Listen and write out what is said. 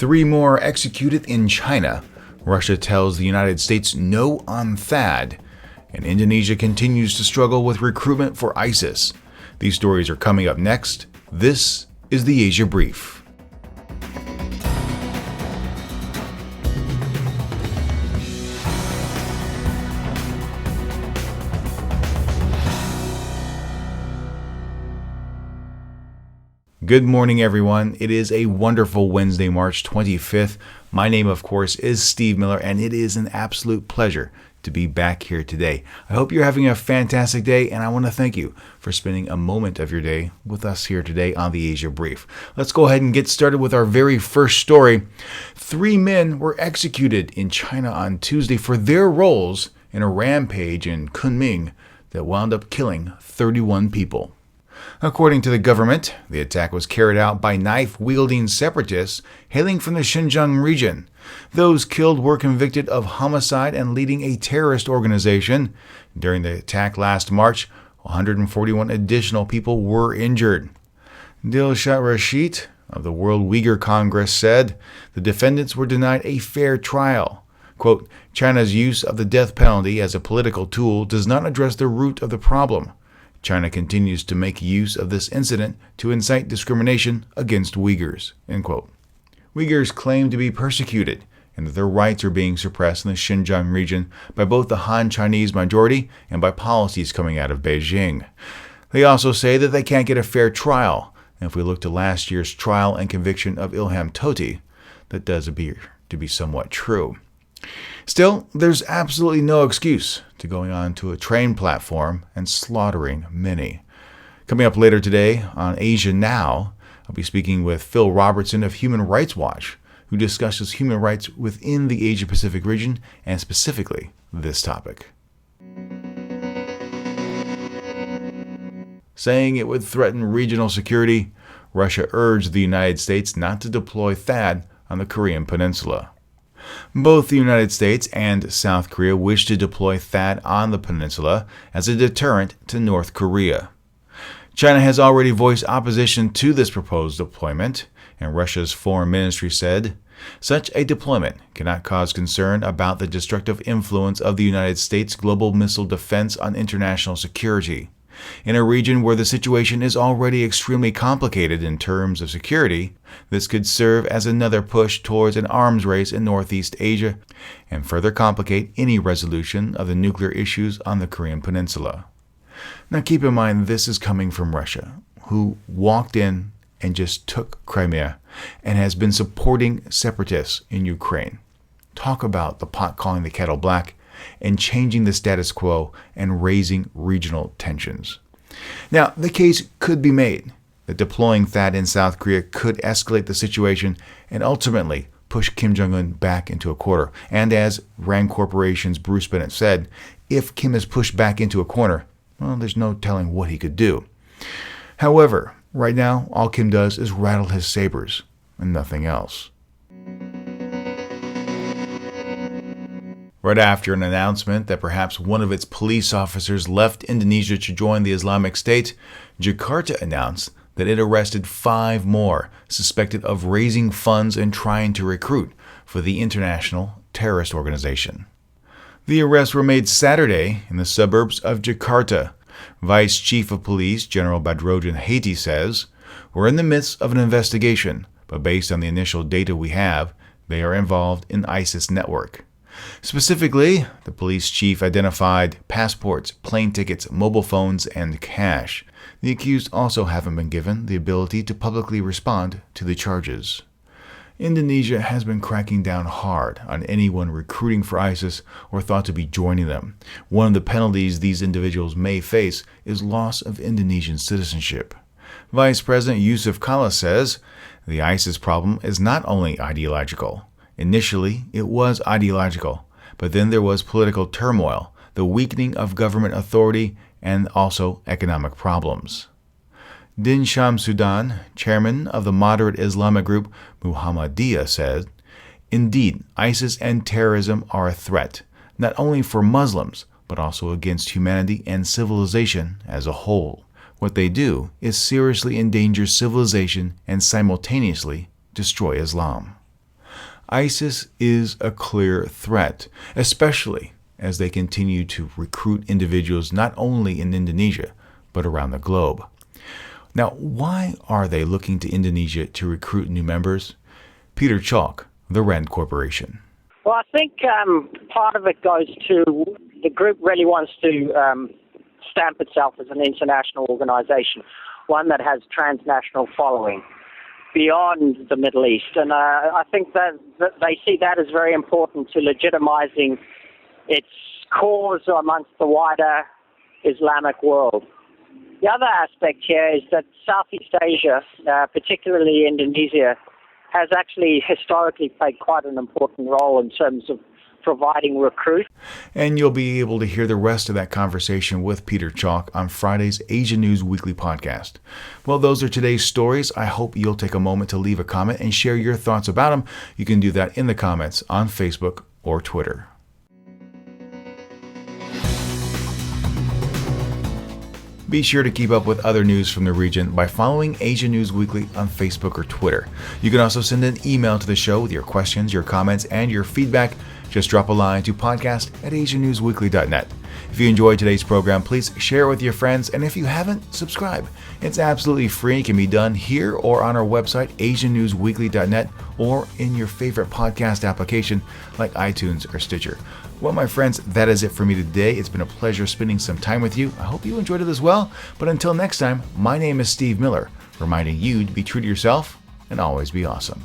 3 more executed in China. Russia tells the United States no on THAAD. And Indonesia continues to struggle with recruitment for ISIS. These stories are coming up next. This is the Asia Brief. Good morning, everyone. It is a wonderful Wednesday, March 25th. My name, of course, is Steve Miller, and it is an absolute pleasure to be back here today. I hope you're having a fantastic day, and I want to thank you for spending a moment of your day with us here today on the Asia Brief. Let's go ahead and get started with our very first story. 3 men were executed in China on Tuesday for their roles in a rampage in Kunming that wound up killing 31 people. According to the government, the attack was carried out by knife-wielding separatists hailing from the Xinjiang region. Those killed were convicted of homicide and leading a terrorist organization. During the attack last March, 141 additional people were injured. Dilshat Rashid of the World Uyghur Congress said the defendants were denied a fair trial. Quote, China's use of the death penalty as a political tool does not address the root of the problem. China continues to make use of this incident to incite discrimination against Uyghurs, end quote. Uyghurs claim to be persecuted and that their rights are being suppressed in the Xinjiang region by both the Han Chinese majority and by policies coming out of Beijing. They also say that they can't get a fair trial, and if we look to last year's trial and conviction of Ilham Tohti, that does appear to be somewhat true. Still, there's absolutely no excuse to going on to a train platform and slaughtering many. Coming up later today on Asia Now, I'll be speaking with Phil Robertson of Human Rights Watch, who discusses human rights within the Asia-Pacific region and specifically this topic. Saying it would threaten regional security, Russia urged the United States not to deploy THAAD on the Korean Peninsula. Both the United States and South Korea wish to deploy THAAD on the peninsula as a deterrent to North Korea. China has already voiced opposition to this proposed deployment, and Russia's foreign ministry said, such a deployment cannot cause concern about the destructive influence of the United States' global missile defense on international security. In a region where the situation is already extremely complicated in terms of security, this could serve as another push towards an arms race in Northeast Asia and further complicate any resolution of the nuclear issues on the Korean Peninsula. Now keep in mind this is coming from Russia, who walked in and just took Crimea and has been supporting separatists in Ukraine. Talk about the pot calling the kettle black and changing the status quo and raising regional tensions. Now, the case could be made that deploying THAAD in South Korea could escalate the situation and ultimately push Kim Jong-un back into a corner. And as RAND Corporation's Bruce Bennett said, if Kim is pushed back into a corner, well, there's no telling what he could do. However, right now, all Kim does is rattle his sabers and nothing else. Right after an announcement that perhaps one of its police officers left Indonesia to join the Islamic State, Jakatra announced that it arrested 5 more suspected of raising funds and trying to recruit for the international terrorist organization. The arrests were made Saturday in the suburbs of Jakarta. Vice Chief of Police General Badrodin Haiti says, we're in the midst of an investigation, but based on the initial data we have, they are involved in ISIS network. Specifically, the police chief identified passports, plane tickets, mobile phones, and cash. The accused also haven't been given the ability to publicly respond to the charges. Indonesia has been cracking down hard on anyone recruiting for ISIS or thought to be joining them. One of the penalties these individuals may face is loss of Indonesian citizenship. Vice President Yusuf Kala says the ISIS problem is not only ideological. Initially, it was ideological, but then there was political turmoil, the weakening of government authority, and also economic problems. Din Shamsuddin, chairman of the moderate Islamic group Muhammadiyah, said, indeed, ISIS and terrorism are a threat, not only for Muslims, but also against humanity and civilization as a whole. What they do is seriously endanger civilization and simultaneously destroy Islam. ISIS is a clear threat, especially as they continue to recruit individuals not only in Indonesia, but around the globe. Now, why are they looking to Indonesia to recruit new members? Peter Chalk, the RAND Corporation. Well, I think part of it goes to the group really wants to stamp itself as an international organization, one that has transnational following beyond the Middle East. And I think that they see that as very important to legitimizing its cause amongst the wider Islamic world. The other aspect here is that Southeast Asia, particularly Indonesia, has actually historically played quite an important role in terms of providing recruits. And you'll be able to hear the rest of that conversation with Peter Chalk on Friday's Asia News Weekly podcast. Well, those are today's stories. I hope you'll take a moment to leave a comment and share your thoughts about them. You can do that in the comments on Facebook or Twitter. Be sure to keep up with other news from the region by following Asia News Weekly on Facebook or Twitter. You can also send an email to the show with your questions, your comments, and your feedback. Just drop a line to podcast@asianewsweekly.net. If you enjoyed today's program, please share it with your friends. And if you haven't, subscribe. It's absolutely free. It can be done here or on our website, asianewsweekly.net, or in your favorite podcast application like iTunes or Stitcher. Well, my friends, that is it for me today. It's been a pleasure spending some time with you. I hope you enjoyed it as well. But until next time, my name is Steve Miller, reminding you to be true to yourself and always be awesome.